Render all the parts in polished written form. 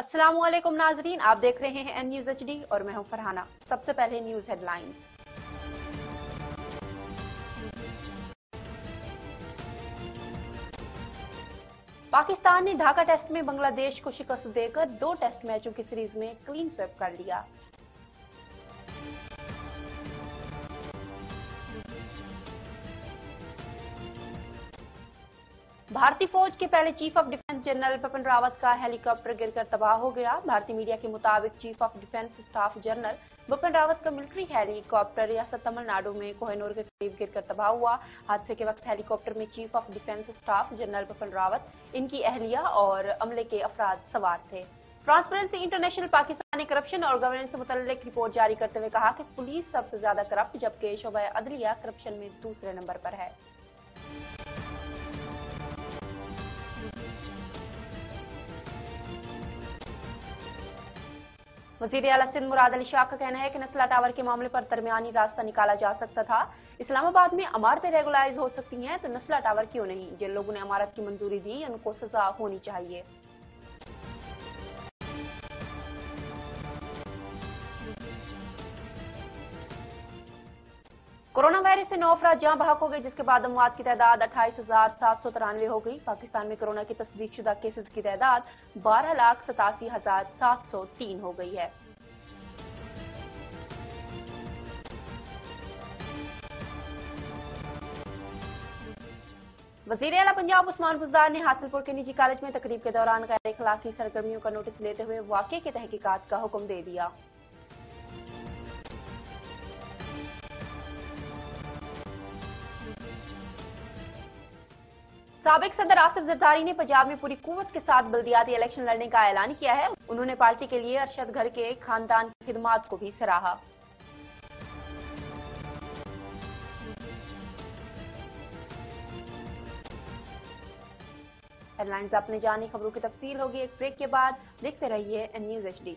अस्सलाम वालेकुम नाजरीन, आप देख रहे हैं एन न्यूज HD और मैं हूं फरहाना। सबसे पहले न्यूज हेडलाइंस। पाकिस्तान ने ढाका टेस्ट में बांग्लादेश को शिकस्त देकर 2 टेस्ट मैचों की सीरीज में क्लीन स्वेप कर लिया। भारतीय फौज के पहले chief of defence general Bipin Rawat का हेलीकॉप्टर गिरकर तबाह हो गया। भारतीय मीडिया के मुताबिक chief of defence staff general Bipin Rawat का मिलिट्री हेलीकॉप्टर रियासत तमिलनाडु में कोहिनूर के करीब गिरकर तबाह हुआ। हादसे के वक्त हेलीकॉप्टर में chief of defence staff general Bipin Rawat, इनकी अहलिया और अमले के अफराद सवार थे। ट्रांसपेरेंसी इंटरनेशनल पाकिस्तान ने करप्शन और गवर्नेंस से मुतल्लिक रिपोर्ट जारी करते हुए कहा कि पुलिस सबसे ज्यादा करप्ट, जबकि शोबा अदलिया करप्शन में दूसरे नंबर पर है। वजीर आला सिंध मुराद अली शाह का कहना है कि नस्ला टावर के मामले पर दरमियानी रास्ता निकाला जा सकता था। इस्लामाबाद में इमारतें रेगुलाइज हो सकती हैं तो नस्ला टावर क्यों नहीं? जिन लोगों ने इमारत की मंजूरी दी उनको सजा होनी चाहिए। कोरोना वायरस से 9 अफराद जहां बहक हो गए, जिसके बाद अमवात की तादाद 28,793 हो गई। पाकिस्तान में कोरोना की तस्दीक शुदा केसेस की तादाद 12,87,703 हो गई है। वजीर आला पंजाब उस्मान बुज़दार ने हासिलपुर के निजी कॉलेज में तकरीब के दौरान गैर इखलाकी सरगर्मियों का नोटिस लेते हुए वाक़े की तहकीकात का हुक्म दे दिया। साबिक सदर आसिफ जरदारी ने पंजाब में पूरी कुव्वत के साथ बल्दियाती इलेक्शन लड़ने का ऐलान किया है। उन्होंने पार्टी के लिए अरशद घर के खानदान की खिदमात को भी सराहा। हेडलाइंस आपने जानी, खबरों की तफसील होगी एक ब्रेक के बाद। देखते रहिए एन न्यूज HD।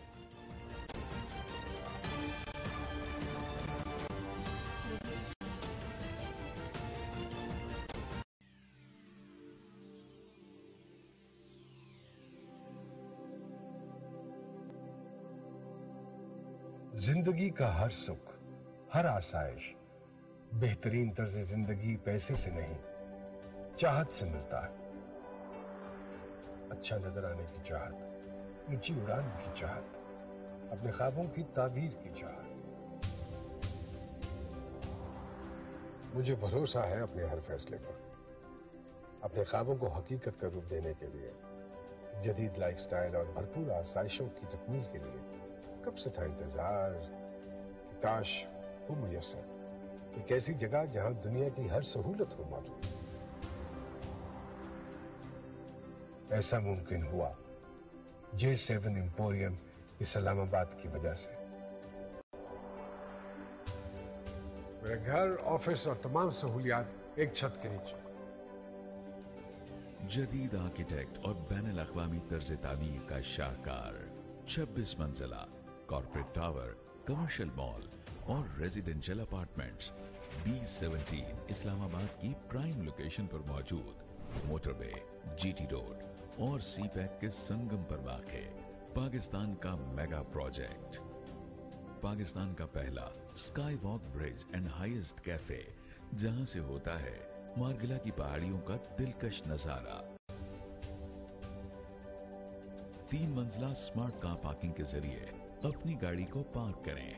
जिंदगी का हर सुख, हर आसाइश, बेहतरीन तर्ज जिंदगी पैसे से नहीं, चाहत से मिलता है। अच्छा नजर आने की चाहत, ऊंची उड़ान की चाहत, अपने ख्वाबों की ताबीर की चाहत। मुझे भरोसा है अपने हर फैसले पर। अपने ख्वाबों को हकीकत का रूप देने के लिए, जदीद लाइफस्टाइल और भरपूर आसाइशों की तकमील के लिए कब से था इंतजार कि काश हो मुयस्सर एक ऐसी जगह जहां दुनिया की हर सहूलत हो मौजूद। ऐसा मुमकिन हुआ J7 एम्पोरियम इस्लामाबाद की वजह से। मेरे घर, ऑफिस और तमाम सहूलियात एक छत के नीचे। जदीद आर्किटेक्ट और बैनुल अक़वामी तर्ज तामीर का शाहकार 26 मंजिला कॉर्पोरेट टावर, कमर्शियल मॉल और रेजिडेंशियल अपार्टमेंट्स B17 इस्लामाबाद की प्राइम लोकेशन पर मौजूद। मोटरवे, GT रोड और CPEC के संगम पर वाक़े पाकिस्तान का मेगा प्रोजेक्ट। पाकिस्तान का पहला sky walk bridge and highest cafe, जहां से होता है मार्गिला की पहाड़ियों का दिलकश नजारा। 3 मंजिला स्मार्ट कार पार्किंग के जरिए अपनी गाड़ी को पार्क करें।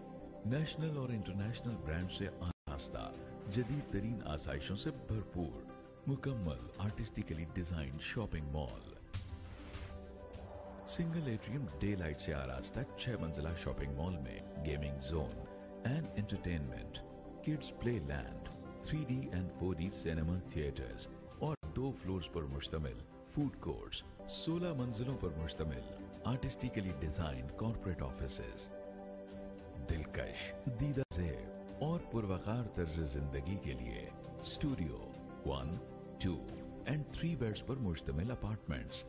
नेशनल और इंटरनेशनल ब्रांड से आरास्ता, जदीद तरीन आसाइशों से भरपूर, मुकम्मल artistically design shopping mall. Single atrium day light से आरास्ता 6 मंजिला शॉपिंग मॉल में gaming zone and entertainment, kids play land, 3D and 4D cinema theatres और 2 फ्लोर्स पर मुश्तमिल फूड कोर्ट्स, 16 मंजिलों पर मुश्तमिल आर्टिस्टिकली डिजाइन कॉर्पोरेट ऑफिसेज। दिलकश, दीदा ज़ेब और पुरवकार तर्ज जिंदगी के लिए स्टूडियो 1, 2 एंड 3 बेड्स पर मुश्तमिल अपार्टमेंट्स,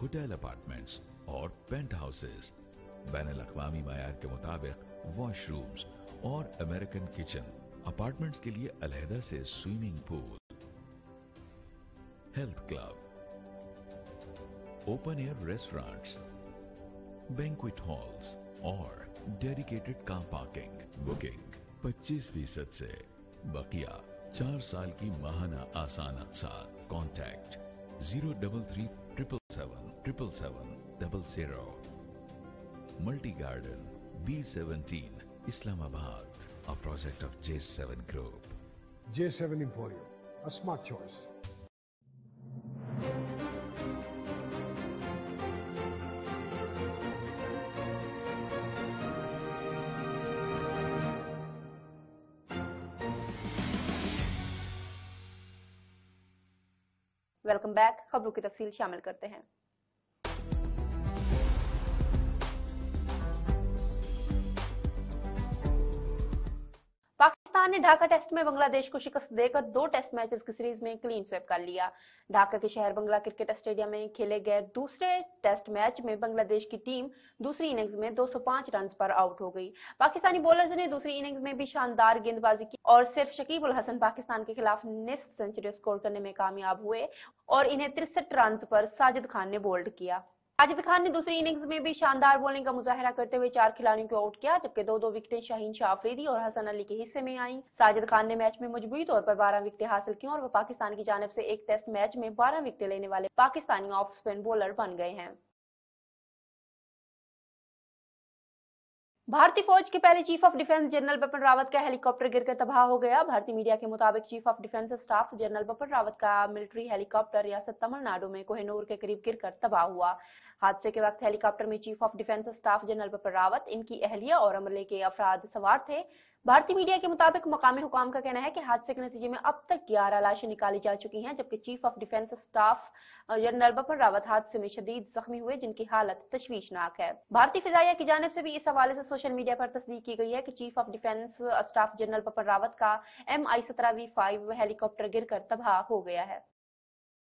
होटल अपार्टमेंट्स और पेंट हाउसेज। बैनुल अक़वामी मयार के मुताबिक वॉशरूम्स और अमेरिकन किचन। अपार्टमेंट्स के लिए अलहदा से swimming pool, health club, open air restaurants, banquet halls और dedicated car parking. Booking 25% से बकिया 4 साल की माहाना आसान साथ. Contact 03377777700. Multi Garden B17 Islamabad, a project of J7 Group. J7 Emporium, a smart choice. Welcome back. खबरों की तफसील शामिल करते हैं। पाकिस्तान ने ढाका टेस्ट में बांग्लादेश को शिकस्त देकर 2 टेस्ट मैचेस की सीरीज में क्लीन स्वीप कर लिया। ढाका के शहर बंगला क्रिकेट स्टेडियम में खेले गए दूसरे टेस्ट मैच में बांग्लादेश की टीम दूसरी इनिंग्स में 205 रन पर आउट हो गई। पाकिस्तानी बॉलर्स ने दूसरी इनिंग्स में भी शानदार गेंदबाजी की और सिर्फ शकीब उल हसन पाकिस्तान के खिलाफ निस्फ सेंचुरी स्कोर करने में कामयाब हुए और इन्हें 63 रन पर साजिद खान ने बोल्ड किया। साजिद खान ने दूसरी इनिंग्स में भी शानदार बॉलिंग का मुजाहिरा करते हुए 4 खिलाड़ियों को आउट किया, जबकि 2-2 विकेटें शाहीन शाह अफरीदी और हसन अली के हिस्से में आईं। साजिद खान ने मैच में मजबूरी तौर पर 12 विकेटें हासिल की और वो पाकिस्तान की जानिब से एक टेस्ट मैच में 12 विकेटें लेने वाले पाकिस्तानी ऑफ स्पिन बॉलर बन गए हैं। भारतीय फौज के पहले chief of defence general Bipin Rawat का हेलीकॉप्टर गिरकर तबाह हो गया। भारतीय मीडिया के मुताबिक chief of defence staff general Bipin Rawat का मिलिट्री हेलीकॉप्टर रियासत तमिलनाडु में कोहिनूर के करीब गिरकर तबाह हुआ। हादसे के वक्त हेलीकॉप्टर में chief of defence staff general Bipin Rawat, इनकी अहलिया और अमले के अफराद सवार थे। भारतीय मीडिया के मुताबिक मकामी हुकाम का कहना है कि हादसे के नतीजे में अब तक 11 लाशें निकाली जा चुकी हैं, जबकि chief of defence staff general Bipin Rawat हादसे में शदीद जख्मी हुए, जिनकी हालत तशवीशनाक है। भारतीय फिजाइया की जानिब से भी इस हवाले से सोशल मीडिया पर तस्दीक की गई है कि chief of defence staff general Bipin Rawat का MI-17V5 हेलीकॉप्टर गिरकर तबाह हो गया है।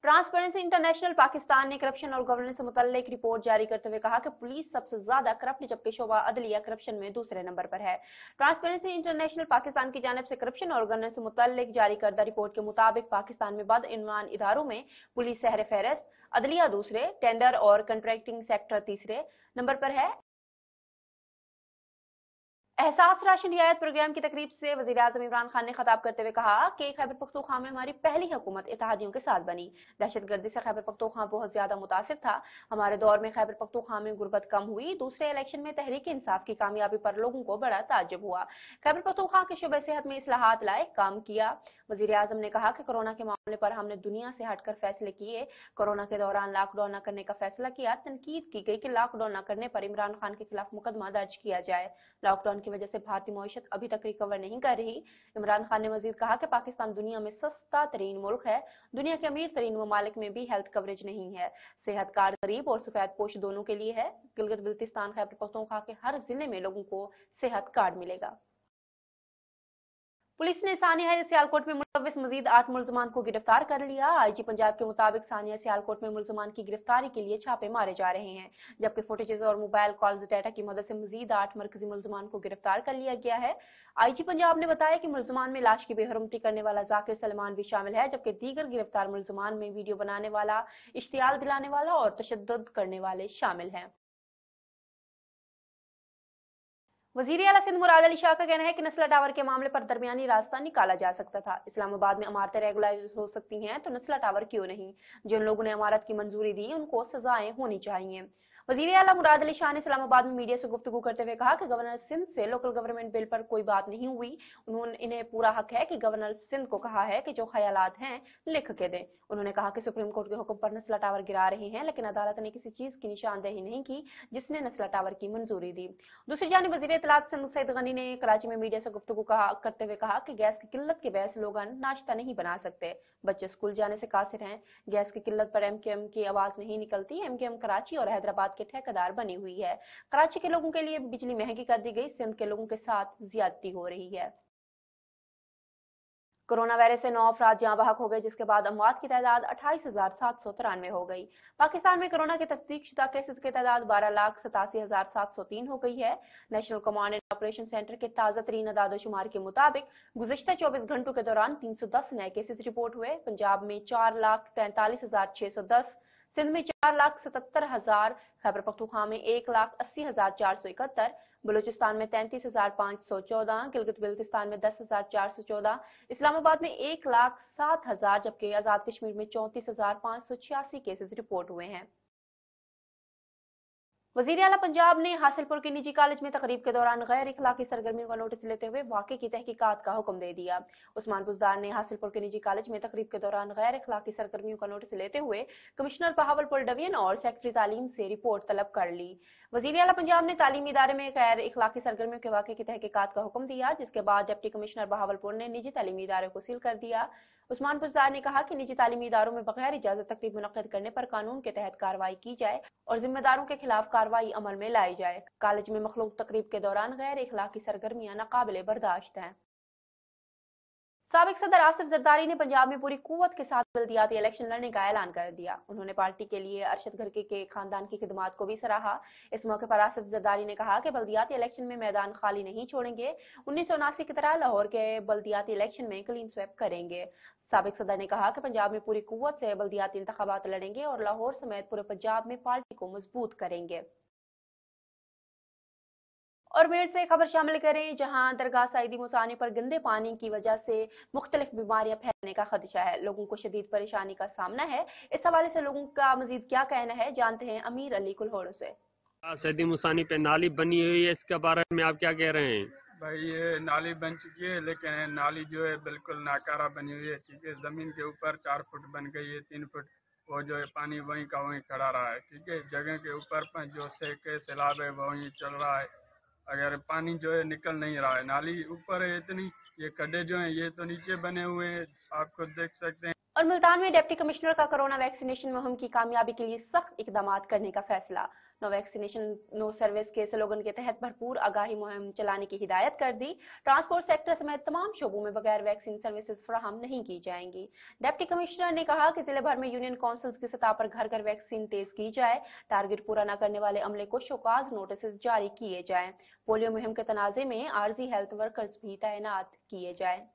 ट्रांसपेरेंसी इंटरनेशनल पाकिस्तान ने करप्शन और गवर्नेंस से मुतल्लिक रिपोर्ट जारी करते हुए कहा कि पुलिस सबसे ज्यादा करप्ट, जबकि शोबा अदलिया करप्शन में दूसरे नंबर पर है। ट्रांसपेरेंसी इंटरनेशनल पाकिस्तान की जानिब से करप्शन और गवर्नेंस से मुतल्लिक जारी करदा रिपोर्ट के मुताबिक पाकिस्तान में बदइन्वान इदारों में पुलिस सहरे फहरिस्त, अदलिया दूसरे, टेंडर और कंट्रैक्टिंग सेक्टर तीसरे नंबर पर है। एहसास राशन रियायत प्रोग्राम की तकरीब से वज़ीर-ए-आज़म इमरान खान ने खिताब करते हुए कहा कि खैबर पख्तूनख्वा में हमारी पहली हुकूमत इत्तेहादियों के साथ बनी। दहशतगर्दी से खैबर पख्तूनख्वा बहुत ज्यादा मुतासिर था। हमारे दौर में खैबर पख्तूनख्वा में गुर्बत कम हुई। दूसरे इलेक्शन में तहरीक इंसाफ की कामयाबी पर लोगों को बड़ा ताज्जुब हुआ। खैबर पख्तूनख्वा के शोबे सेहत में इस्लाहात लाए, काम किया। वज़ीर-ए-आज़म ने कहा कि कोरोना के मामले पर हमने दुनिया से हटकर फैसले किए। कोरोना के दौरान लॉकडाउन न करने का फैसला किया। तनकीद की गई कि लॉकडाउन न करने पर इमरान खान के खिलाफ मुकदमा दर्ज किया जाए। लॉकडाउन की वजह से भारतीय मईशत अभी तक रिकवर नहीं कर रही। इमरान खान ने मजीद कहा कि पाकिस्तान दुनिया में सस्ता तरीन मुल्क है। दुनिया के अमीर तरीन ममालिक में भी हेल्थ कवरेज नहीं है। सेहत कार्ड गरीब और सफेद पोश दोनों के लिए है। गिलगित बिल्तिस्तान खैबर पख्तूनख्वा के हर जिले में लोगों को सेहत कार्ड मिलेगा। पुलिस ने सानिया सियालकोट में मुलव्विस मजीद 8 मुलजमान को गिरफ्तार कर लिया। आईजी पंजाब के मुताबिक सानिया सियालकोट में मुलजमान की गिरफ्तारी के लिए छापे मारे जा रहे हैं, जबकि फुटेजेस और मोबाइल कॉल्स डाटा की मदद से मजीद 8 मरकजी मुलजमान को गिरफ्तार कर लिया गया है। आईजी पंजाब ने बताया कि मुलजमान में लाश की बेहरमती करने वाला जाकिर सलमान भी शामिल है, जबकि दीगर गिरफ्तार मुलजमान में वीडियो बनाने वाला, इश्तियाल दिलाने वाला और तशद्दुद करने वाले शामिल हैं। वजीर आला सिंध मुराद अली शाह का कहना है कि नस्ला टावर के मामले पर दरमियानी रास्ता निकाला जा सकता था। इस्लामाबाद में इमारतें रेगुलराइज हो सकती हैं तो नस्ला टावर क्यों नहीं? जिन लोगों ने इमारत की मंजूरी दी उनको सजाएं होनी चाहिए। वजीर आला मुराद अली शाह ने इस्लामाबाद में मीडिया से गुफ्तगू करते हुए कहा कि गवर्नर सिंध से लोकल गवर्नमेंट बिल पर कोई बात नहीं हुई। इन्हें पूरा हक है कि गवर्नर सिंध को कहा है कि जो ख्यालात हैं लिख के दें। उन्होंने कहा कि सुप्रीम कोर्ट के हुक्म पर नस्ला टावर गिरा रहे हैं, लेकिन अदालत ने किसी चीज की निशानदेही नहीं की जिसने नस्ला टावर की मंजूरी दी। दूसरी जानिब वजीर इत्तलात सैयद गनी ने कराची में मीडिया से गुफ्तगू करते हुए कहा कि गैस की किल्लत के बहस लोग नाश्ता नहीं बना सकते। बच्चे स्कूल जाने से कासिर हैं। गैस की किल्लत पर MQM की आवाज नहीं निकलती। MQM कराची और हैदराबाद के ठेकेदार बनी हुई है। कराची के लोगों के लिए बिजली महंगी कर दी गई। सिंध के लोगों के साथ ज्यादती हो रही है। कोरोना वायरस से 9 अफराद जहां बहक हो गए, जिसके बाद अमवात की तादाद 28,793 हो गई। पाकिस्तान में कोरोना के तस्दीक शुदा केसेस की तादाद 12,87,703 हो गई है। National command and operation centre के ताजा तरीन अदाद-ओ-शुमार के मुताबिक गुज़िश्ता 24 घंटों के दौरान 310 नए केसेस रिपोर्ट हुए। पंजाब में 4,43,610, सिंध में 4,77,000, खैबर पख्तूनख्वा में 1,80,471, बलूचिस्तान में 33,514, गिलगित बिल्तिस्तान में 10,414, इस्लामाबाद में 1,07,000, जबकि आजाद कश्मीर में 34,586 केसेस रिपोर्ट हुए हैं। वजीर आला पंजाब ने हासिलपुर के निजी कॉलेज में तकरीब के दौरान गैर इखलाकी सरगर्मियों का नोटिस लेते हुए वाक़े की तहकीकात का हुक्म दे दिया। उस्मान बुज़दार ने हासिलपुर के निजी कॉलेज में तकरीब के दौरान गैर इखलाकी सरगर्मियों का नोटिस लेते हुए कमिश्नर बहावलपुर डिवीजन और सेक्रेटरी तालीम से रिपोर्ट तलब कर ली। वजीर आला पंजाब ने तालीमी इदारे में गैर इखलाकी सरगर्मियों के वाक़े की तहकीकात का हुक्म दिया, जिसके बाद डिप्टी कमिश्नर बहावलपुर ने निजी तालीमी इदारे को सील कर दिया। उस्मान बुज़दार ने कहा कि निजी तालीमी इदारों में बगैर इजाजत तकरीब मुनक्किद करने पर कानून के तहत कार्रवाई की जाए और जिम्मेदारों के खिलाफ कार्रवाई अमल में लाई जाए। कॉलेज में मखलूक तकरीब के दौरान गैर इखलाकी सरगर्मियां नाकाबिले बर्दाश्त हैं। साबिक सदर आसिफ जरदारी ने पंजाब में पूरी कुव्वत के साथ बल्दियाती इलेक्शन लड़ने का ऐलान कर दिया। उन्होंने पार्टी के लिए अरशद घरकी के खानदान की खिदमात को भी सराहा। इस मौके पर आसिफ जरदारी ने कहा कि बल्दियाती इलेक्शन में मैदान खाली नहीं छोड़ेंगे, 1979 की तरह लाहौर के बल्दियाती इलेक्शन में क्लीन स्वेप करेंगे। साबिक सदर ने कहा कि पंजाब में पूरी कुव्वत से बल्दियाती इंतखाबात लड़ेंगे और लाहौर समेत पूरे पंजाब में पार्टी को मजबूत करेंगे। और मेरठ से खबर शामिल करें, जहां दरगाह सईदी मुसानी पर गंदे पानी की वजह से मुख्तलिफ बीमारियां फैलने का खदशा है। लोगों को शदीद परेशानी का सामना है। इस हवाले से लोगों का मजीद क्या कहना है, जानते हैं अमीर अली कुल्होड़ से। सईदी मुसानी पे नाली बनी हुई है, इसके बारे में आप क्या कह रहे हैं? भाई ये नाली बन चुकी है, लेकिन नाली जो है बिल्कुल नाकारा बनी हुई है। ठीक है, जमीन के ऊपर 4 फुट बन गई है, 3 फुट वो जो है पानी वहीं का वहीं खड़ा रहा है। ठीक है, जगह के ऊपर जो सैलाब है वो वहीं चल रहा है। अगर पानी जो है निकल नहीं रहा है, नाली ऊपर है इतनी, ये खड्डे जो हैं ये तो नीचे बने हुए हैं, आप खुद देख सकते हैं। और मुल्तान में डिप्टी कमिश्नर का कोरोना वैक्सीनेशन मुहिम की कामयाबी के लिए सख्त इकदाम करने का फैसला। नो वैक्सीनेशन नो सर्विस के स्लोगन के तहत भरपूर आगाही मुहिम चलाने की हिदायत कर दी। ट्रांसपोर्ट सेक्टर समेत तमाम शोबों में बगैर वैक्सीन सर्विसेज फराहम नहीं की जाएंगी। डिप्टी कमिश्नर ने कहा कि जिले भर में यूनियन काउंसिल्स की सतह पर घर घर वैक्सीन तेज की जाए। टारगेट पूरा न करने वाले अमले को शोकाज नोटिस जारी किए जाए। पोलियो मुहिम के तनाजे में आर्जी हेल्थ वर्कर्स भी तैनात किए जाए।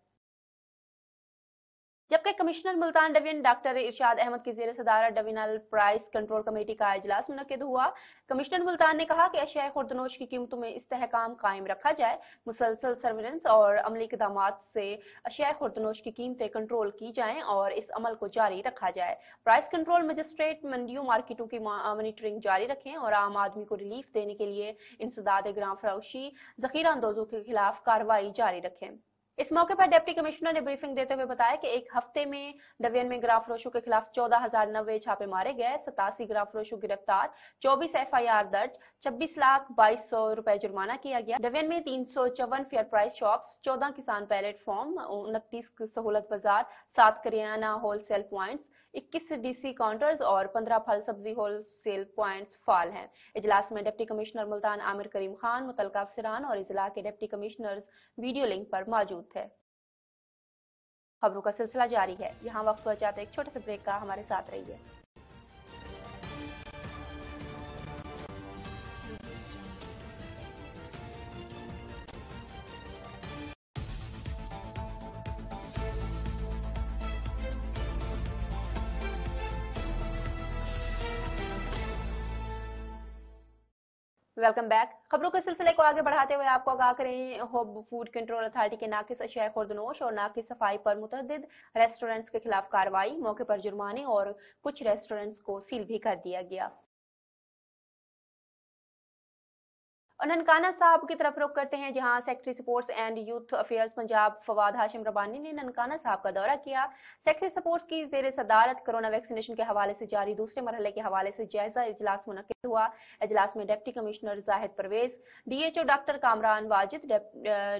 जबकि कमिश्नर मुल्तान डिवीजन डॉक्टर इरशाद अहमद की ज़ेर सदारत डिवीजनल प्राइस कंट्रोल कमेटी का इजलास मुनक्किद हुआ। कमिश्नर मुल्तान ने कहा कि अशिया खुर्दनोश की कीमतों में इस्तेहकाम कायम रखा जाए। मुसलसल सर्विलेंस और अमली इक़दामात से अशिया खुर्दनोश की कीमतें कंट्रोल की जाएं और इस अमल को जारी रखा जाए। प्राइस कंट्रोल मजिस्ट्रेट मंडियों मार्केटों की मॉनिटरिंग जारी रखें और आम आदमी को रिलीफ देने के लिए इंसदाद ग्राम फरोशी जखीरा अंदोजों के खिलाफ कार्रवाई जारी रखें। इस मौके पर डिप्टी कमिश्नर ने ब्रीफिंग देते हुए बताया कि एक हफ्ते में डिवीजन में गिराफरोशों के खिलाफ 14,090 छापे मारे गए, 87 गिराफरोशों गिरफ्तार, 24 FIR दर्ज, 26,22,100 रुपए जुर्माना किया गया। डिवीजन में 354 फेयर प्राइस शॉप्स, 14 किसान पैलेट फॉर्म, 29 सहूलत बाजार, 7 kirana wholesale points, 21 DC counters और 15 फल सब्जी होलसेल प्वाइंट्स फाल हैं। इजलास में डिप्टी कमिश्नर मुल्तान आमिर करीम खान, मुतलका अफसरान और इजला के डिप्टी कमिश्नर्स वीडियो लिंक पर मौजूद थे। खबरों का सिलसिला जारी है। यहाँ वक्त हो जाता है एक छोटे से ब्रेक का, हमारे साथ रहिए। Welcome back. खबरों के सिलसिले को आगे बढ़ाते हुए आपको आगाह करें, होब फूड कंट्रोल अथॉरिटी के नाकिस अशिया खुर्दनोश और नाकिस सफाई पर मुतअद्दिद रेस्टोरेंट्स के खिलाफ कार्रवाई, मौके पर जुर्माने और कुछ रेस्टोरेंट्स को सील भी कर दिया गया। और ननकाना साहब की तरफ रुख करते हैं, जहां secretary sports and youth affairs Punjab Fawad Hashim Rabbani ने ननकाना साहब का दौरा किया। सेक्रेटरी स्पोर्ट्स की जेर सदारत कोरोना वैक्सीनेशन के हवाले से जारी दूसरे मरहले के हवाले से जायजा इजलास मुनक्किद हुआ। इजलास में deputy commissioner Zahid Parvez, DHO doctor Kamran Wajid,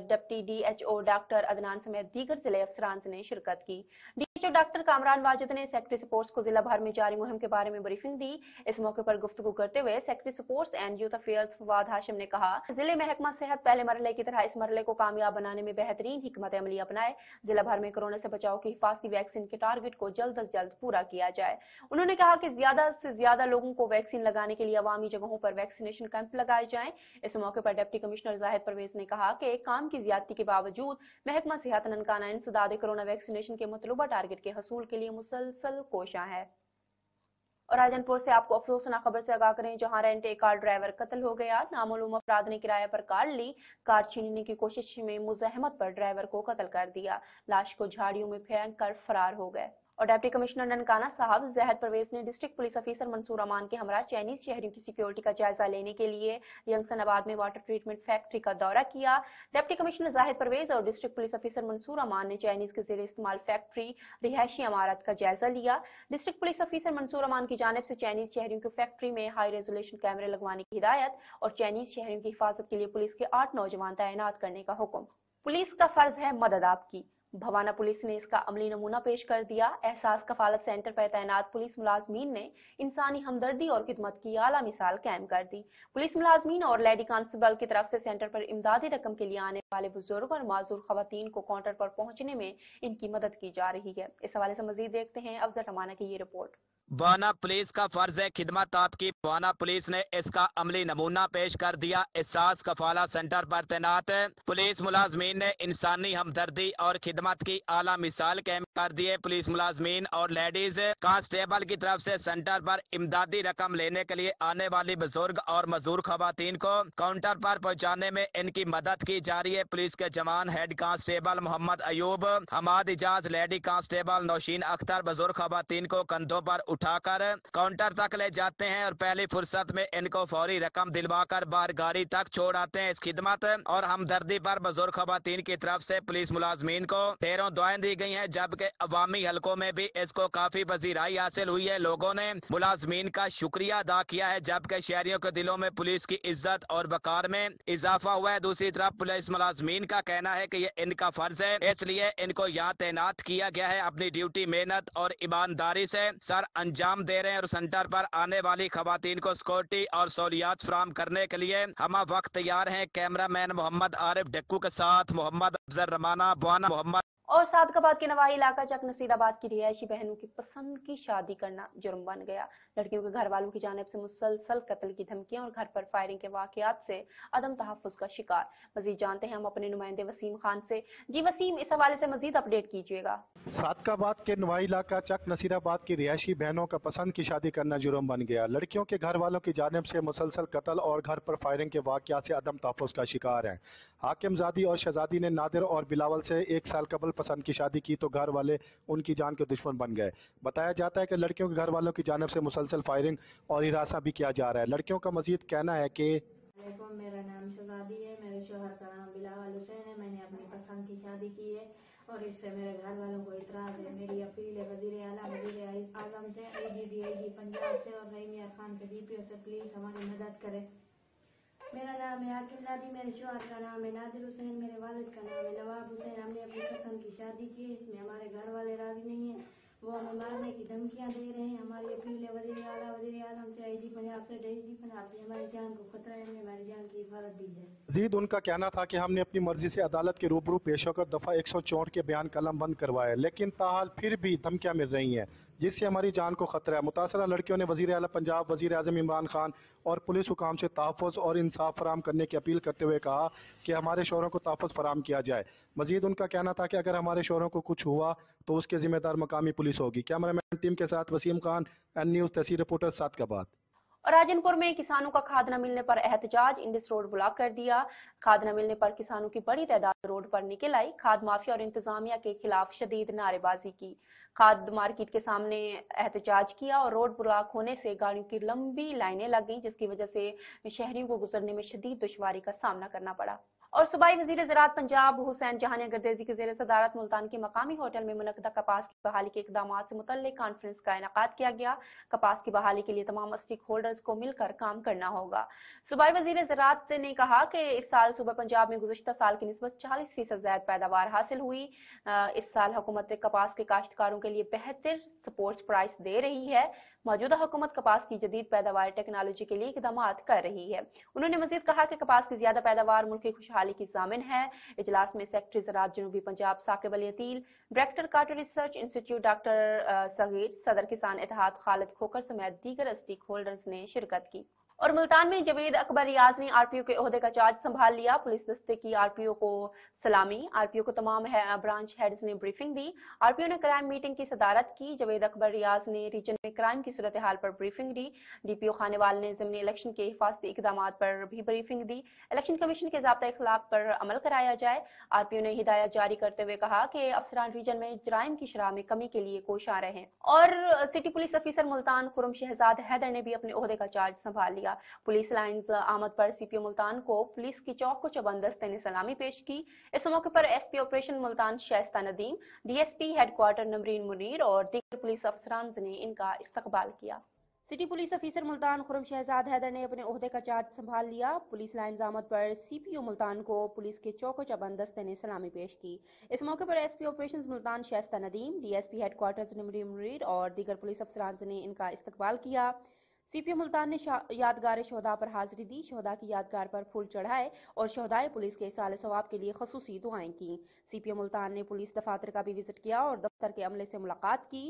deputy DHO doctor Adnan समेत दीगर जिले अफसरान ने शिरकत की। DHO डॉक्टर कामरान वाजिद ने सेक्रेटरी स्पोर्ट्स को जिला भर में जारी मुहिम के बारे में ब्रीफिंग दी। इस मौके पर गुफ्तगू करते हुए secretary sports and youth affairs Fawad Hashim ने कहा, जिले महकमा सेहत पहले मरहले की तरह इस मरहले को कामयाब बनाने में बेहतरीन हिकमत अमली अपनाए। जिला भर में कोरोना से बचाव की हिफाजती वैक्सीन के टारगेट को जल्द अज जल्द पूरा किया जाए। उन्होंने कहा कि ज्यादा से ज्यादा लोगों को वैक्सीन लगाने के लिए अवामी जगहों पर वैक्सीनेशन कैंप लगाए जाएं। इस मौके पर डिप्टी कमिश्नर जाहिद परवेज ने कहा कि काम की ज्यादती के बावजूद महकमा सेहत ननकाना इंसदाद कोरोना वैक्सीनेशन के मतलूबा टारगेट के हसूल के लिए मुसलसल कोशां है। और राजनपुर से आपको अफसोसनाक खबर से आगाह करें, जहां रेंट ए कार ड्राइवर कत्ल हो गया। नामालूम अफराद ने किराए पर कार ली, कार छीनने की कोशिश में मुज़ाहमत पर ड्राइवर को कत्ल कर दिया, लाश को झाड़ियों में फेंक कर फरार हो गए। और डिप्टी कमिश्नर ननकाना साहब ज़ाहिद परवेज ने डिस्ट्रिक्ट पुलिस ऑफिसर मंसूर अमान के हमरा चाइनीज शहरियों की सिक्योरिटी का जायजा लेने के लिए यंगसनाबाद में वाटर ट्रीटमेंट फैक्ट्री का दौरा किया। डिप्टी कमिश्नर ज़ाहिद परवेज और डिस्ट्रिक्ट पुलिस ऑफिसर मंसूर अमान ने चाइनीज के ज़ेर इस्तेमाल फैक्ट्री रिहायशी इमारत का जायजा लिया। डिस्ट्रिक्ट पुलिस ऑफिसर मंसूर अमान की जानिब से चाइनीज शहरियों की फैक्ट्री में हाई रेजोल्यूशन कैमरे लगवाने की हिदायत और चाइनीज शहरियों की हिफाजत के लिए पुलिस के 8 नौजवान तैनात करने का हुक्म। पुलिस का फर्ज है मदद आपकी, भवाना पुलिस ने इसका अमली नमूना पेश कर दिया। एहसास कफालत सेंटर पर तैनात पुलिस मुलाजमीन ने इंसानी हमदर्दी और खिदमत की आला मिसाल कायम कर दी। पुलिस मुलाजमीन और लेडी कांस्टेबल की तरफ से सेंटर पर इमदादी रकम के लिए आने वाले बुजुर्ग और माजूर खवातीन को काउंटर पर पहुंचने में इनकी मदद की जा रही है। इस हवाले से मजीद देखते हैं अफजल रमाना की ये रिपोर्ट। बवाना पुलिस का फर्ज है खिदमत आपकी, बवाना पुलिस ने इसका अमली नमूना पेश कर दिया। एहसास कफाला सेंटर पर तैनात पुलिस मुलाजमीन ने इंसानी हमदर्दी और खिदमत की आला मिसाल कायम कर दिए। पुलिस मुलाजमीन और लेडीज कांस्टेबल की तरफ से सेंटर पर इमदादी रकम लेने के लिए आने वाली बुजुर्ग और मजदूर खवातीन को काउंटर पर पहुंचाने में इनकी मदद की जा रही है। पुलिस के जवान head constable Mohammad Ayub, Hammad Ijaz, lady constable Nausheen Akhtar बुजुर्ग खवातीन को कंधों पर उठाकर काउंटर तक ले जाते हैं और पहली फुर्सत में इनको फौरी रकम दिलवाकर बाहर गाड़ी तक छोड़ आते हैं। इस खिदमत और हमदर्दी पर बुजुर्ग खवातीन की तरफ से पुलिस मुलाजमीन को ढेरों दुआएं दी गई हैं, जबकि अवामी हलकों में भी इसको काफी पजीराई हासिल हुई है। लोगों ने मुलाजमीन का शुक्रिया अदा किया है, जबकि शहरियों के दिलों में पुलिस की इज्जत और वकार में इजाफा हुआ है। दूसरी तरफ पुलिस मुलाजमीन का कहना है कि ये इनका फर्ज है, इसलिए इनको यहाँ तैनात किया गया है। अपनी ड्यूटी मेहनत और ईमानदारी से सर अंजाम दे रहे हैं और सेंटर पर आने वाली खवातीन को सिक्योरिटी और सहूलियात फराहम करने के लिए हम वक्त तैयार हैं। कैमरामैन मोहम्मद आरिफ डिक्कू के साथ मोहम्मद अफजल रमाना, बवाना। मोहम्मद और सादकाबाद के नवाही इलाका चक नसीराबाद की रिहायशी बहनों की पसंद की शादी करना जुर्म बन गया। लड़कियों के घर वालों की जानिब से मुसलसल कत्ल की धमकियां और घर पर फायरिंग के वाकयात से अदम तहफ्फुज का शिकार। मजीद जानते हैं हम अपने नुमाइंदे वसीम खान से। जी वसीम, इस हवाले से मजीद अपडेट कीजिएगा। सादकाबाद के नवाही इलाका चक नसीराबाद की रिहायशी बहनों का पसंद की शादी करना जुर्म बन गया। लड़कियों के घर वालों की जानिब से मुसलसल कत्ल और घर पर फायरिंग के वाकयात से अदम तहफ्फुज का शिकार है। हाकिमजादी और शहजादी ने नादिर और बिलावल से 1 साल कबल पसंद की शादी की तो घर वाले उनकी जान के दुश्मन बन गए। बताया जाता है कि लड़कियों के घर वालों की जानिब से मुसलसल फायरिंग और हिरासा भी किया जा रहा है। लड़कियों का मजीद कहना है कि मेरा नाम शहजादी है, मेरे शोहर का नाम बिलावल हुसैन है। मैंने अपनी पसंद की शादी की है और इससे मेरे घर वालों को इतराज है। मेरी अपील है वजीर आला वजीर आजम से, AG पंजाब से और रहीम यार खान के DPO से, प्लीज हमारी मदद करें। मेरा नाम है हाकिमजादी, मेरे शोहर का नाम है नादिर हुसैन, मेरे वालिद का नाम है नवाब हुसैन। हमने अपनी पसंद की शादी की है, इसमें हमारे घर वाले राजी नहीं है, वो हमें मारने की धमकियां दे रहे हैं। हमारी अपील है वजीर आला वजीर आजम से, AG पंजाब से, DG पंजाब से, हमारी जान को खतरा है, हमारी जान की हिफाजत दी जाए। मजीद उनका कहना था कि हमने अपनी मर्जी से अदालत के रूबरू पेश होकर दफा 164 के बयान कलम बंद करवाए, लेकिन ताहाल फिर भी धमकियां मिल रही हैं जिससे हमारी जान को खतरा है। मुतासरा लड़कियों ने वजीर आला पंजाब, वजीर आजम इमरान खान और पुलिस हुकाम से तहफ़्फ़ुज़ और इंसाफ फराहम करने की अपील करते हुए कहा कि हमारे शोहरों को तहफ़्फ़ुज़ फराहम किया जाए। मजीद उनका कहना था कि अगर हमारे शोहरों को कुछ हुआ तो उसके जिम्मेदार मकामी पुलिस होगी। कैमरामैन टीम के साथ वसीम खान, N न्यूज़ तहसील रिपोर्टर सादकाबाद। और राजनपुर में किसानों का खाद न मिलने पर एहतजाज, इंडिस रोड ब्लॉक कर दिया। खाद न मिलने पर किसानों की बड़ी तादाद रोड पर निकल आई। खाद माफिया और इंतजामिया के खिलाफ शदीद नारेबाजी की। खाद मार्केट के सामने एहतजाज किया और रोड ब्लॉक होने से गाड़ियों की लंबी लाइनें लग गईं, जिसकी वजह से शहरियों को गुजरने में शदीद दुश्वारी का सामना करना पड़ा। और सूबाई वजीर ज़राअत पंजाब हुसैन जहां ने गर्देजी के ज़ेर सदारत मुल्तान के मकामी होटल में मुनक़दा कपास की बहाली के इक़दाम से मुतल्लिक़ कॉन्फ्रेंस का इनेकाद किया गया। कपास की बहाली के लिए तमाम स्टेक होल्डर्स को मिलकर काम करना होगा। सूबाई वजीर ज़राअत ने कहा कि इस साल सूबा पंजाब में गुज़िश्ता साल की निस्बत 40% ज़्यादा पैदावार हासिल हुई। इस साल हुकूमत कपास के काश्तकारों के लिए बेहतर सपोर्ट प्राइस दे रही है। मौजूदा हुकूमत कपास की जदीद पैदावार टेक्नोलॉजी के लिए इक़दाम कर रही है। उन्होंने मजीद कहा कि कपास की ज्यादा पैदावार मुल्क की खुशहाली की ज़ामिन है। इजलास में सेक्रेटरी ज़राअत जनूबी Punjab Saqib Ali Ateel, director cotton research institute doctor Saghir, सदर किसान इत्तेहाद खालिद खोकर समेत दीगर स्टेक होल्डर्स ने शिरकत की। और मुल्तान में जवेद अकबर रियाज ने आरपीओ के ओहदे का चार्ज संभाल लिया। पुलिस दस्ते की आरपीओ को सलामी। आरपीओ को तमाम ब्रांच हेड्स ने ब्रीफिंग दी। आरपीओ ने क्राइम मीटिंग की सदारत की। जवेद अकबर रियाज ने रीजन में क्राइम की सूरत हाल पर ब्रीफिंग दी। डीपीओ खानेवाल ने ज़िमनी इलेक्शन के हिफाजती इकदाम पर भी ब्रीफिंग दी। इलेक्शन कमीशन के ज़ाब्ता इखलाक पर अमल कराया जाए। आरपीओ ने हिदायत जारी करते हुए कहा कि अफसरान रीजन में जराइम की शरह में कमी के लिए कोशिश रहें। और सिटी पुलिस अफसर मुल्तान खुर्रम शहजाद हैदर ने भी अपने ओहदे का चार्ज संभाल लिया। पुलिस लाइन्स आमद पर सीपीओ मुल्तान को पुलिस की चौक को चबंदस्ते ने सलामी पेश की। इस मौके पर SP operation Multan Shaista Nadeem, DSP headquarter Namreen Munir और दीगर पुलिस अफसरान ने इनका इस्तकबाल किया। सिटी पुलिस अफसर मुल्तान खुर्रम शहजाद हैदर ने अपने ओहदे का चार्ज संभाल लिया। पुलिस लाइन्स आमद पर सीपीओ मुल्तान को पुलिस के चौको चबंदस्ते ने सलामी पेश की। इस मौके पर SP operation Multan Shaista Nadeem, DSP headquarter Namreen Munir और दीगर पुलिस अफसरान ने इनका इस्तकबाल किया। सीपीओ मुल्तान ने यादगार शहदा पर हाजिरी दी। शहदा की यादगार पर फूल चढ़ाए और शहदाए पुलिस के साले सवाब के लिए खसूसी दुआएं की। सीपीओ मुल्तान ने पुलिस दफातर का भी विजिट किया और दफ्तर के अमले से मुलाकात की।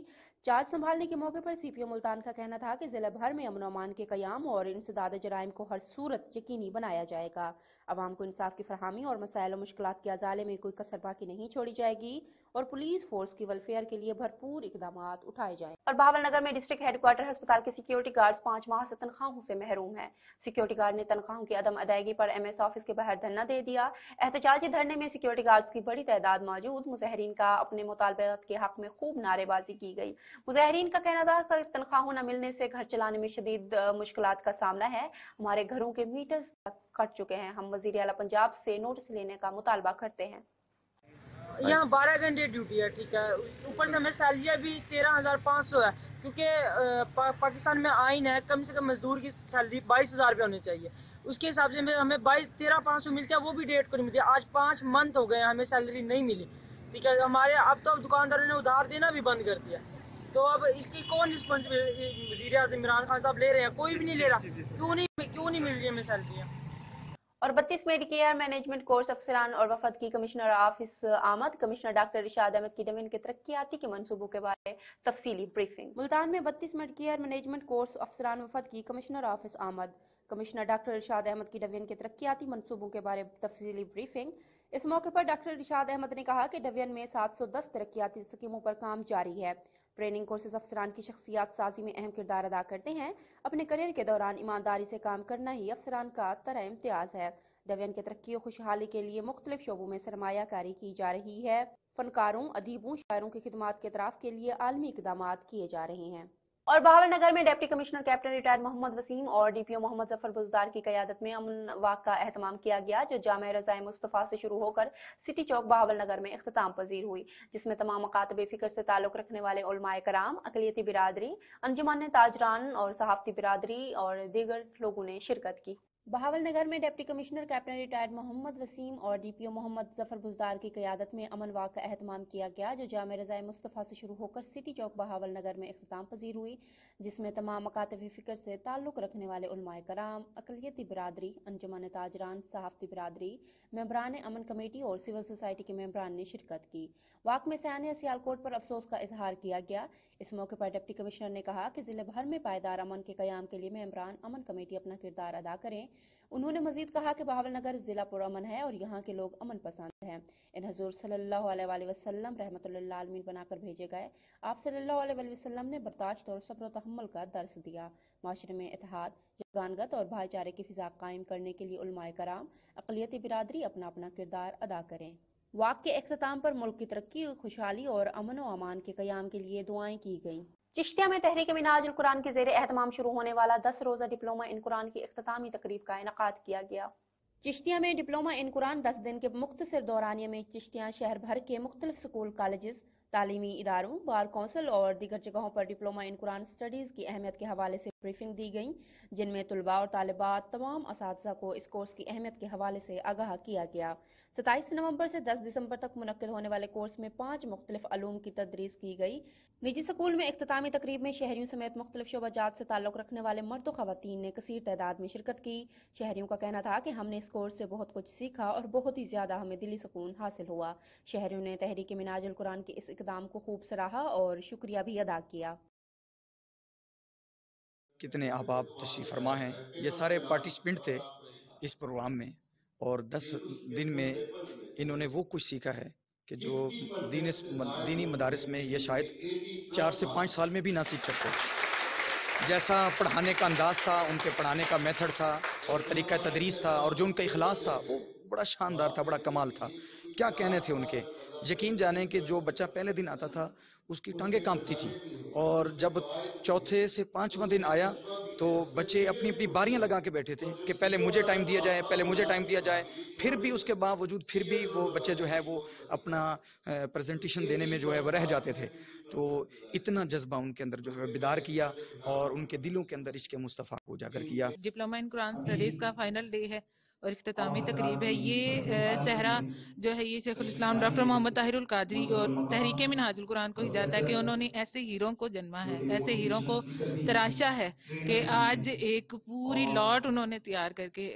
चार्ज संभालने के मौके पर सीपीओ मुल्तान का कहना था कि जिले भर में अमन अमान के कयाम और इंसदाद जराइम को हर सूरत यकीनी बनाया जाएगा। अवाम को इंसाफ की फरहमी और मसाइल और मुश्किलात के अजाले में कोई कसर बाकी नहीं छोड़ी जाएगी और पुलिस फोर्स की वेलफेयर के लिए भरपूर इकदाम उठाए जाएं। और बहावलनगर में डिस्ट्रिक्ट हेडक्वार्टर अस्पताल के सिक्योरिटी गार्ड 5 माह से तनख्वाहों से महरूम है। सिक्योरिटी गार्ड ने तनख्वाहों की अदम अदायगी पर एमएस ऑफिस के बाहर धरना दे दिया। एहतजाजी धरने में सिक्योरिटी गार्ड्स की बड़ी तादाद मौजूद। मुजाहिरीन का अपने मुतालबात के हक में खूब नारेबाजी की गई। मुजाहिरीन का कहना था कि तनख्वाहों न मिलने से घर चलाने में शदीद मुश्किलात का सामना है। हमारे घरों के मीटर्स कट चुके हैं। हम वजीर आला पंजाब से नोटिस लेने का मुतालबा करते हैं। यहाँ 12 घंटे ड्यूटी है, ठीक है। ऊपर से हमें सैलरी भी 13,500 है, क्योंकि पाकिस्तान में आइन है कम से कम मजदूर की सैलरी 22,000 रुपये होनी चाहिए। उसके हिसाब से हमें 13,500 मिलती है, वो भी डेट को नहीं मिलती। आज 5 मंथ हो गए हमें सैलरी नहीं मिली, ठीक है। हमारे अब तो दुकानदारों ने उधार देना भी बंद कर दिया। तो अब इसकी कौन रिस्पॉन्सिबिलिटी वज़ीर आज़म इमरान खान साहब ले रहे हैं? कोई भी नहीं ले रहा। क्यों नहीं मिल रही हमें सैलरी? और 32 मेडिकेयर मैनेजमेंट कोर्स अफसरान और वफद की कमिश्नर ऑफिस आमद। कमिश्नर डॉक्टर इरशाद अहमद की डवीन के तरक्याती के मंसूबों के बारे में तफसीली ब्रीफिंग। मुल्तान में 32 मेडिकेयर मैनेजमेंट कोर्स अफसरान वफद की कमिश्नर ऑफिस आमद। कमिश्नर डॉक्टर इरशाद अहमद की डवीन के तरक्याती मंसूबों के बारे में तफसीली ब्रीफिंग। इस मौके पर डॉक्टर इरशाद अहमद ने कहा कि डवीन में 710 तरक्याती स्कीमों पर काम जारी है। ट्रेनिंग कोर्सेज अफसरान की शख्सियात साजी में अहम किरदार अदा करते हैं। अपने करियर के दौरान ईमानदारी से काम करना ही अफसरान का तरह इम्तियाज है। डवीन के तरक्की और खुशहाली के लिए मुख्तलिफ शोबों में सरमायाकारी की जा रही है। फनकारों, अदीबों, शायरों की खिदमात के तरफ के लिए आलमी इकदाम किए जा रहे हैं। और बहावलनगर में deputy commissioner captain retired Mohammad Waseem और डीपीओ मोहम्मद जफर बुजदार की क़यादत में अमन वाक का एहतमाम किया गया, जो जामे रज़ाए मुस्तफ़ा से शुरू होकर सिटी चौक बहावलनगर में इख्तिताम पजीर हुई, जिसमें तमाम मकातब फ़िक्र से ताल्लुक़ रखने वाले उलमाए कराम, अक़लियती बिरादरी, अंजुमन ताजरान और सहाफ़ती बिरादरी और दीगर लोगों ने शिरकत की। बहावलनगर में deputy commissioner captain retired Mohammad Waseem और डीपीओ मोहम्मद जफर बुजदार की क़यादत में अमन वाक का एहतमाम किया गया, जो जामे रज़ाए मुस्तफ़ा से शुरू होकर सिटी चौक बहावलनगर में इख्तिताम पजीर हुई, जिसमें तमाम मकातब फ़िक्र से ताल्लुक़ रखने वाले उलमाए कराम, अक़लियती बिरादरी, अंजुमन ताजरान, सहाफ़ती बिरादरी, मेंबरान अमन कमेटी और सिविल सोसाइटी के मेंबरान ने शिरकत की। वाक में सयाने सियालकोट पर अफसोस का इजहार किया गया। इस मौके पर डिप्टी कमिश्नर ने कहा कि जिले भर में पायदार अमन के क़याम के लिए मेंबरान अमन कमेटी अपना किरदार अदा करें। उन्होंने मजीद कहा कि बहावलनगर जिला पुरअमन है और यहाँ के लोग अमन पसंद हैं। इन हजूर सल्लल्लाहु अलैहि वसल्लम रहमतुल लिल आलमीन बनाकर भेजे गए। आप सल्लल्लाहु अलैहि वसल्लम ने बर्दाश्त और सब्र व तहम्मुल का दर्स दिया। माशरे में इत्तेहाद, यगानगत और भाईचारे की फिजा कायम करने के लिए उलमाए कराम, अक़लियती बिरादरी अपना अपना किरदार अदा करें। वाक के इख्तिताम पर मुल्क की तरक्की, खुशहाली और अमन व अमान के क़याम के लिए दुआएं की गईं। चिश्तिया में तहरीक मिनाजुल कुरान के ज़ेर एहतमाम शुरू होने वाला 10 रोज़ा डिप्लोमा इन कुरान की इख्तितामी तकरीब का इनेकाद किया गया। चिश्तिया में डिप्लोमा इन कुरान 10 दिन के मुख्तसर दौरानिये में चिश्तिया शहर भर के मुख्तलिफ स्कूल, कॉलेजेस, तालीमी इदारों, बार कौंसिल और दीगर जगहों पर डिप्लोमा इन कुरान स्टडीज़ की अहमियत के हवाले से ब्रीफिंग दी गई, जिनमें तुलबा और तालिबात तमाम असातिज़ा को इस कोर्स की अहमियत के हवाले से आगाह किया गया। 27 नवंबर से 10 दिसंबर तक मुनक्किद होने वाले कोर्स में 5 मुख्तलिफ अलूम की तदरीस की गई। निजी स्कूल में इख्तितामी तकरीब में शहरियों समेत मुख्तलिफ शोबाजात से ताल्लुक़ रखने वाले मर्द व ख़वातीन ने कसीर तादाद में शिरकत की। शहरियों का कहना था कि हमने इस कोर्स से बहुत कुछ सीखा और बहुत ही ज़्यादा हमें दिली सुकून हासिल हुआ। शहरियों ने तहरीक मिनाजुल कुरान के इस इक़दाम को खूब सराहा और शुक्रिया भी अदा किया। کتنے احباب تشریف فرما ہیں. یہ سارے پارٹیسپینٹ تھے اس پروگرام میں اور 10 دن میں انہوں نے وہ کچھ سیکھا ہے کہ جو دینی مدارس میں یہ شاید 4 سے 5 سال میں بھی نہ سیکھ سکتے. جیسا پڑھانے کا انداز تھا، ان کے پڑھانے کا میتھڈ تھا اور طریقہ تدریس تھا اور جو ان کا اخلاص تھا وہ بڑا شاندار تھا، بڑا کمال تھا. کیا کہنے تھے ان کے. یقین جانیں کہ جو بچہ پہلے دن آتا تھا اس کی ٹانگیں کانپتی تھی اور جب چوتھے سے 5واں دن آیا تو بچے اپنی اپنی باریاں لگا کے بیٹھے تھے کہ پہلے مجھے ٹائم دیا جائے، پہلے مجھے ٹائم دیا جائے. پھر بھی اس کے باوجود پھر بھی وہ بچے جو ہے وہ اپنا پریزنٹیشن دینے میں جو ہے وہ رہ جاتے تھے. تو اتنا جذبہ ان کے اندر جو ہے بیدار کیا اور ان کے دلوں کے اندر عشق مصطفیٰ کو اجاگر کیا. ڈپلومہ ان قرآن اسٹڈیز کا فائنل ڈے ہے اور اختتامی تقریب ہے. یہ صحرا جو ہے یہ شیخ الاسلام ڈاکٹر محمد طاہر القادری اور تحریک منہاج القرآن کو ہی جاتا ہے کہ انہوں نے ایسے ہیروں کو جنما ہے، ایسے ہیروں کو تراشا ہے کہ آج ایک پوری لاٹ انہوں نے تیار کر کے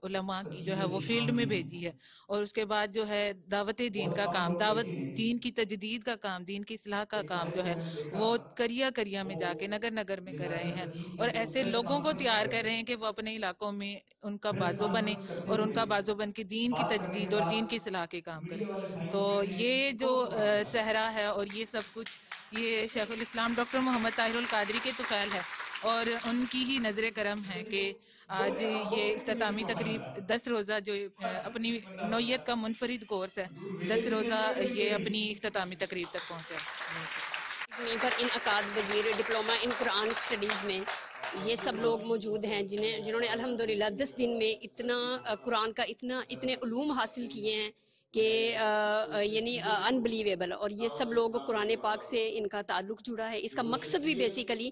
علماء کی جو ہے وہ فیلڈ میں بھیجی ہے. اور اس کے بعد جو ہے دعوت دین کا کام، دعوت دین کی تجدید کا کام، دین کی اصلاح کا کام جو ہے وہ کریا کریا میں جا کے نگر نگر میں کر رہے ہیں اور ایسے لوگوں کو تیار کر رہے ہیں کہ وہ اپنے علاقوں میں ان کا بازو بنے اور ان کا بازو بن کے دین کی تجدید اور دین کی اصلاح کے کام کریں. تو یہ جو صحرا ہے اور یہ سب کچھ یہ شیخ الاسلام ڈاکٹر محمد طاہر القادری کے طفیل ہے اور ان کی ہی نظر کرم ہے کہ آج یہ اختتامی تقریب 10 روزہ جو اپنی نوعیت کا منفرد کورس ہے 10 روزہ یہ اپنی اختتامی تقریب تک پہنچا. پر انعقاد وزیر ڈپلومہ ان قرآن اسٹڈیز میں یہ سب لوگ موجود ہیں جنہوں نے الحمدللہ 10 دن میں اتنا قرآن کا اتنے علوم حاصل کیے ہیں کہ یعنی انبلیویبل. اور یہ سب لوگ قرآن پاک سے ان کا تعلق جڑا ہے. اس کا مقصد بھی بیسیکلی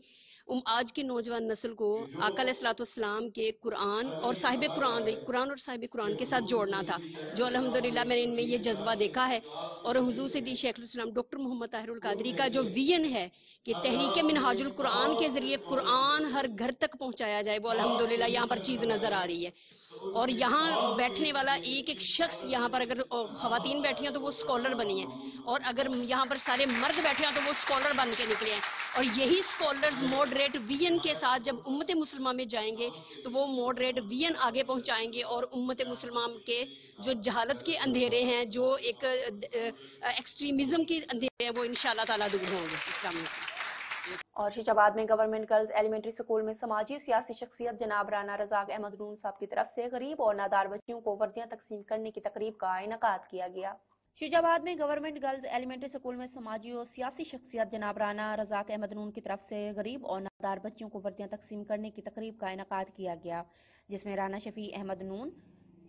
آج کی نوجوان نسل کو آقا علیہ الصلوۃ والسلام کے قرآن اور صاحب قرآن اور صاحب قرآن کے ساتھ جوڑنا تھا، جو الحمدللہ میں نے ان میں یہ جذبہ دیکھا ہے. اور حضور سیدی شیخ الاسلام ڈاکٹر محمد طاہر القادری کا جو ویژن ہے کہ تحریک منہاج القرآن کے ذریعے قرآن ہر گھر تک پہنچایا جائے، وہ الحمدللہ یہاں پر چیز نظر آ رہی ہے. اور یہاں بیٹھنے والا ایک ایک شخص، یہاں پر اگر خواتین بیٹھی ہیں تو وہ اسکالر بنی ہیں اور اگر یہاں پر سارے مرد بیٹھے ہیں تو وہ اسکالر بن کے نکلے ہیں. اور یہی اسکالر ماڈریٹ ویژن کے ساتھ جب امت مسلمہ میں جائیں گے تو وہ ماڈریٹ ویژن آگے پہنچائیں گے اور امت مسلمہ کے جو جہالت کے اندھیرے ہیں، جو ایک ایکسٹریمزم کے اندھیرے ہیں، وہ انشاءاللہ تعالیٰ دور ہوں گے. السلام علیکم. اور شیش آباد میں گورنمنٹ گرلز ایلیمنٹری اسکول میں سماجی سیاسی شخصیت جناب رانا رزاق احمد نون صاحب کی طرف سے غریب اور نادار بچیوں کو وردیاں تقسیم کرنے کی تقریب کا انعقاد کیا گیا. شیش آباد میں گورنمنٹ گرلز ایلیمنٹری اسکول میں سماجی اور سیاسی شخصیت جناب رانا رزاق احمد نون کی طرف سے غریب اور نادار بچیوں کو وردیاں تقسیم کرنے کی تقریب کا انعقاد کیا گیا، جس میں رانا شفیع احمد نون،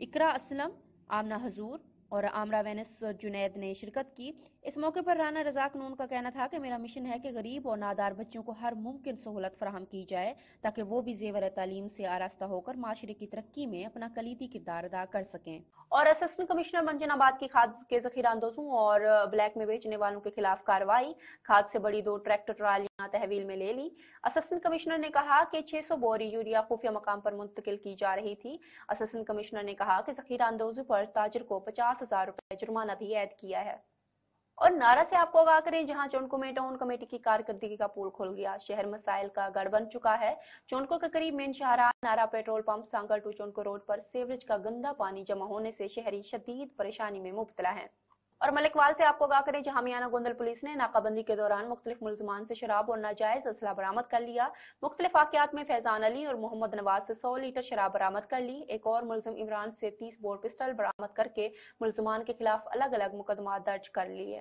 اقرا اسلم، آمنہ حضور اور عامرہ وینس جنید نے شرکت کی. اس موقع پر رانا رزاق نون کا کہنا تھا کہ میرا مشن ہے کہ غریب اور نادار بچوں کو ہر ممکن سہولت فراہم کی جائے تاکہ وہ بھی زیور تعلیم سے آراستہ ہو کر معاشرے کی ترقی میں اپنا کلیدی کردار ادا کر سکیں. اور اسسٹنٹ کمشنر منجن آباد کی کھاد کے ذخیرہ اندوزوں اور بلیک میں بیچنے والوں کے خلاف کارروائی. کھاد سے بڑی 2 ٹریکٹر ٹرالیاں تحویل میں لے لی. اسسٹنٹ کمشنر نے کہا کہ 600 بوری یوریا خفیہ مقام پر منتقل کی جا رہی تھی. اسسٹنٹ کمشنر نے کہا کہ ذخیرہ اندوزی پر تاجر کو 50,000 روپے جرمانہ بھی عائد کیا ہے. اور نارا سے آپ کو آگاہ کریں، جہاں چونکو میں ٹاؤن کمیٹی کی کارکردگی کا پول کھل گیا. شہر مسائل کا گڑھ بن چکا ہے. چونکو کے قریب مین شاہراہ Nara petrol pump Sangla to چونکو روڈ پر سیوریج کا گندا پانی جمع ہونے سے شہری شدید پریشانی میں مبتلا ہیں. اور ملکوال سے آپ کو آگاہ کریں، جہاں میانہ گوندل پولیس نے ناکہ بندی کے دوران مختلف ملزمان سے شراب اور ناجائز اسلحہ برآمد کر لیا. مختلف واقعات میں فیضان علی اور محمد نواز سے 100 لیٹر شراب برآمد کر لی. ایک اور ملزم عمران سے 30 بور پسٹل برآمد کر کے ملزمان کے خلاف الگ الگ مقدمات درج کر لیے.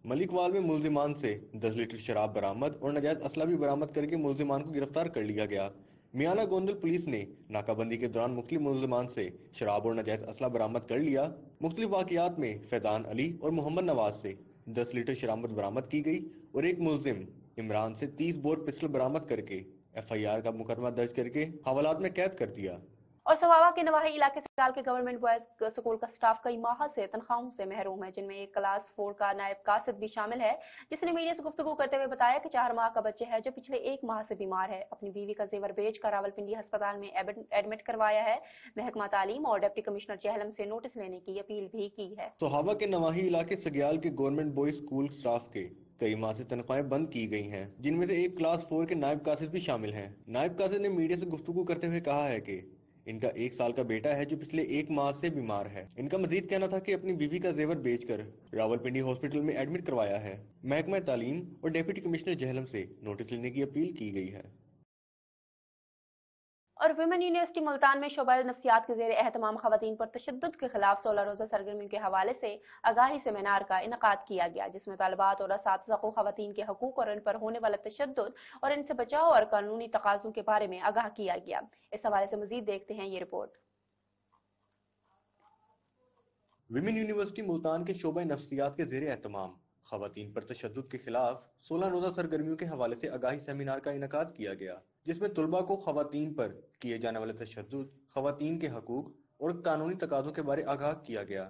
ملکوال میں ملزمان سے 10 لیٹر شراب برآمد اور ناجائز اسلحہ بھی برآمد کر کے ملزمان کو گرفتار کر لیا گیا. میانہ گوندل پولیس نے ناکہ بندی کے دوران مختلف ملزمان سے شراب اور ناجائز اسلحہ برآمد کر لیا. مختلف واقعات میں فیضان علی اور محمد نواز سے 10 لیٹر شراب برآمد کی گئی اور ایک ملزم عمران سے 30 بور پسٹل برآمد کر کے FIR کا مقدمہ درج کر کے حوالات میں قید کر دیا. اور سواوا کے نواحی علاقے سے سال کے گورنمنٹ بوائز اسکول کا سٹاف کئی ماہ سے تنخواہوں سے محروم ہے، جن میں ایک کلاس 4 کا نائب قاصد بھی شامل ہے، جس نے میڈیا سے گفتگو کرتے ہوئے بتایا کہ 4 ماہ کا بچہ ہے جو پچھلے 1 ماہ سے بیمار ہے. اپنی بیوی کا زیور بیچ کر راولپنڈی ہسپتال میں ایڈمٹ کروایا ہے. محکمہ تعلیم اور ڈپٹی کمشنر چہلم سے نوٹس لینے کی اپیل بھی کی ہے. سواوا کے نواحی علاقے سگیال کے گورنمنٹ بوائز اسکول سٹاف کے कई माह से तनख्वाहें बंद की गई हैं, जिनमें से एक क्लास 4 के नायब कासिद भी शामिल हैं। नायब कासिद ने मीडिया से गुफ्तगू करते हुए कहा है कि इनका 1 साल का बेटा है जो पिछले 1 माह से बीमार है। इनका मजीद कहना था कि अपनी बीवी का जेवर बेचकर रावलपिंडी हॉस्पिटल में एडमिट करवाया है। महकमा तालीम और डिप्टी कमिश्नर जहलम से नोटिस लेने की अपील की गई है। और विमेन यूनिवर्सिटी मुल्तान में शोबा नफ्सियात के ज़ेरे एहतमाम खवातीन पर तशद्दुद के खिलाफ 16 रोज़ा सरगर्मियों के हवाले से आगाही सेमिनार का इनकाद किया गया, जिसमें तालिबात और असातिज़ा को खवातीन के हकूक और इन पर होने वाला तशद्दुद और इनसे बचाव और कानूनी तकाज़ों के बारे में आगाह किया गया। इस हवाले से मजीद देखते हैं ये रिपोर्ट। विमेन यूनिवर्सिटी मुल्तान के शोबा नफ्सियात के ज़ेरे एहतमाम खवातीन पर तशद्दुद के खिलाफ 16 रोज़ा सरगर्मियों के हवाले से आगाही सेमिनार का इनकाद किया गया, जिसमें तुलबा को खवातीन पर किए जाने वाले तशद्दुद, खवातीन के हकूक और कानूनी तकाज़ों के बारे आगाह किया गया।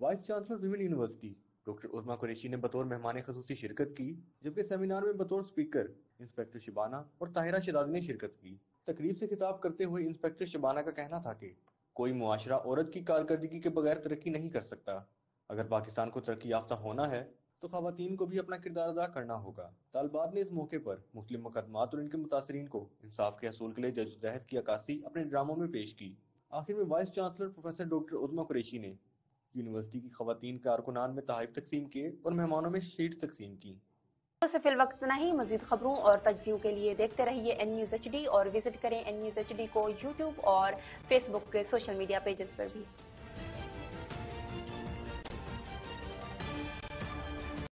Vice chancellor women university doctor Uzma Qureshi ने बतौर मेहमान ख़ुसूसी शिरकत की, जबकि सेमिनार में बतौर स्पीकर इंस्पेक्टर शबाना और ताहिरा शदादी ने शिरकत की। तकरीब से खिताब करते हुए इंस्पेक्टर शबाना का कहना था कि कोई मुआशरा औरत की कारकर्दगी के बगैर तरक्की नहीं कर सकता। अगर पाकिस्तान को तरक्की याफ्ता होना है तो खवातीन को भी अपना किरदार अदा करना होगा। तालिबात ने इस मौके पर मुख्तलिफ मुकदमात और इनके मुतासरीन को इंसाफ के हसूल के लिए जद्दोजहद की अक्कासी अपने ड्रामों में पेश की। आखिर में vice chancellor professor doctor Uzma Qureshi ने यूनिवर्सिटी की खवातीन कारकुनान में तोहफे तकसीम किए और मेहमानों में शीट तकसीम की। तो सिर्फ वक्त नहीं, मजीद खबरों और तज्जियों के लिए देखते रहिए NNews HD और विजिट करें NNews HD को YouTube और Facebook के सोशल मीडिया पेजेस पर भी।